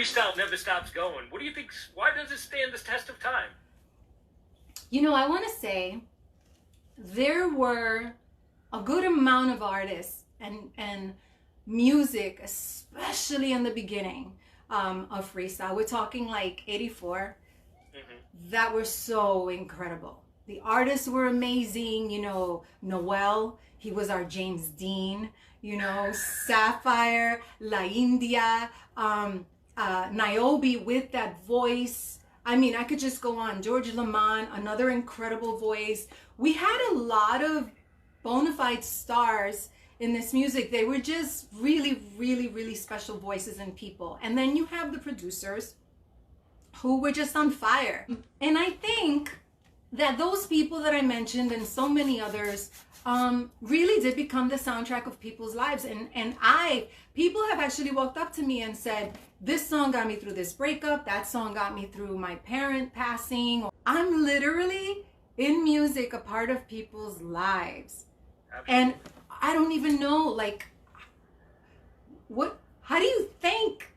freestyle never stops going. What do you think? Why does it stand this test of time? You know, I want to say there were a good amount of artists and music, especially in the beginning of freestyle. We're talking like 84, that were so incredible. The artists were amazing. You know, Noel, he was our James Dean. You know, Sapphire, La India, Niobe with that voice. I mean, I could just go on. George Lamont, another incredible voice. We had a lot of bona fide stars in this music. They were just really, really, really special voices and people. And then you have the producers who were just on fire. And I think that those people that I mentioned and so many others really did become the soundtrack of people's lives. And people have actually walked up to me and said, this song got me through this breakup, that song got me through my parent passing. I'm literally in music a part of people's lives. Absolutely. And I don't even know, like, how do you thank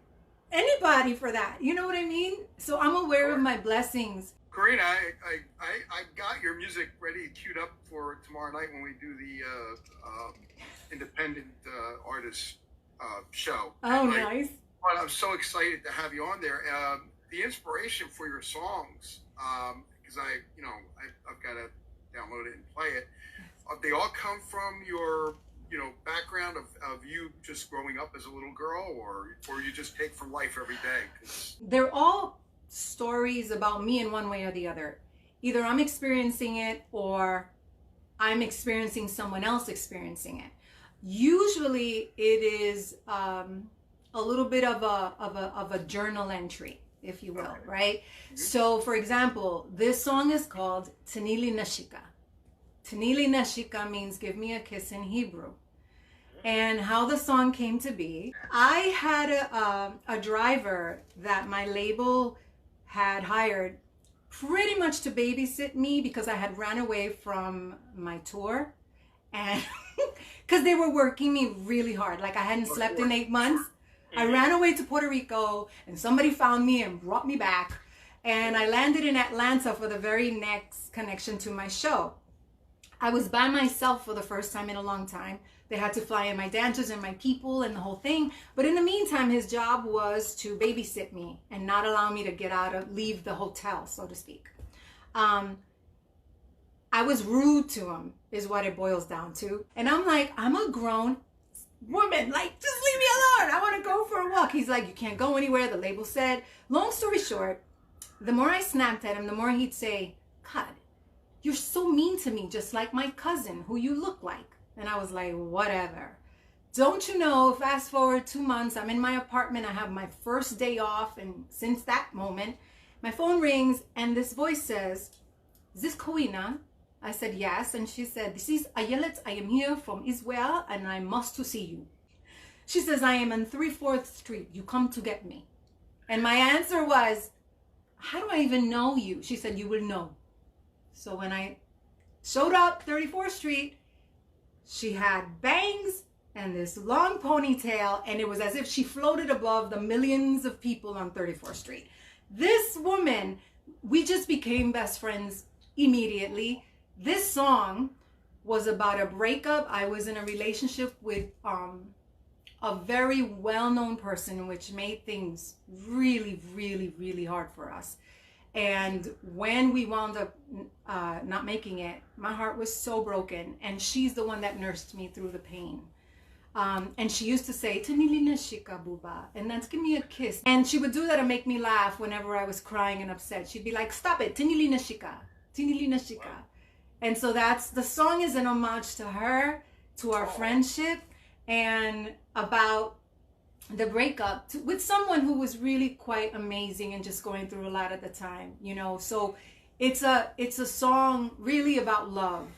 anybody for that? You know what I mean? So I'm aware of my blessings. Karina, I got your music ready, queued up for tomorrow night when we do the independent artist show. Oh, nice. I'm so excited to have you on there. The inspiration for your songs, because I've got to download it and play it. They all come from your, background of you just growing up as a little girl, or you just take from life every day? They're all stories about me in one way or the other. Either I'm experiencing it or I'm experiencing someone else experiencing it. Usually it is a little bit of a journal entry, if you will, right? So for example, this song is called Tnee-lee-nesheeka. Tnee-lee-nesheeka means give me a kiss in Hebrew. And how the song came to be, I had a driver that my label had hired pretty much to babysit me because I had ran away from my tour, and because they were working me really hard. Like I hadn't slept in 8 months. I ran away to Puerto Rico and somebody found me and brought me back, and I landed in Atlanta for the very next connection to my show. I was by myself for the first time in a long time. They had to fly in my dancers and my people and the whole thing. But in the meantime, his job was to babysit me and not allow me to leave the hotel, so to speak. I was rude to him, is what it boils down to. And I'm like, I'm a grown woman, like, just leave me alone. I want to go for a walk. He's like, you can't go anywhere, the label said. Long story short, the more I snapped at him, the more he'd say, God, you're so mean to me, just like my cousin, who you look like. And I was like, whatever. Don't you know, fast forward 2 months, I'm in my apartment, I have my first day off, and since that moment, my phone rings, and this voice says, is this Karina? I said, yes. And she said, this is Ayelet, I am here from Israel, and I must to see you. She says, I am on 34th Street, you come to get me. And my answer was, how do I even know you? She said, you will know. So when I showed up 34th Street, she had bangs and this long ponytail, and it was as if she floated above the millions of people on 34th Street. This woman, we just became best friends immediately. This song was about a breakup. I was in a relationship with a very well-known person, which made things really, really, really hard for us. And when we wound up not making it, my heart was so broken. And she's the one that nursed me through the pain. And she used to say, Tnee-lee-nesheeka, booba, and that's give me a kiss. And she would do that and make me laugh whenever I was crying and upset. She'd be like, stop it, Tnee-lee-nesheeka, Tnee-lee-nesheeka. Wow. And so the song is an homage to her, to our friendship, and about the breakup with someone who was really quite amazing and just going through a lot at the time, So it's a song really about love.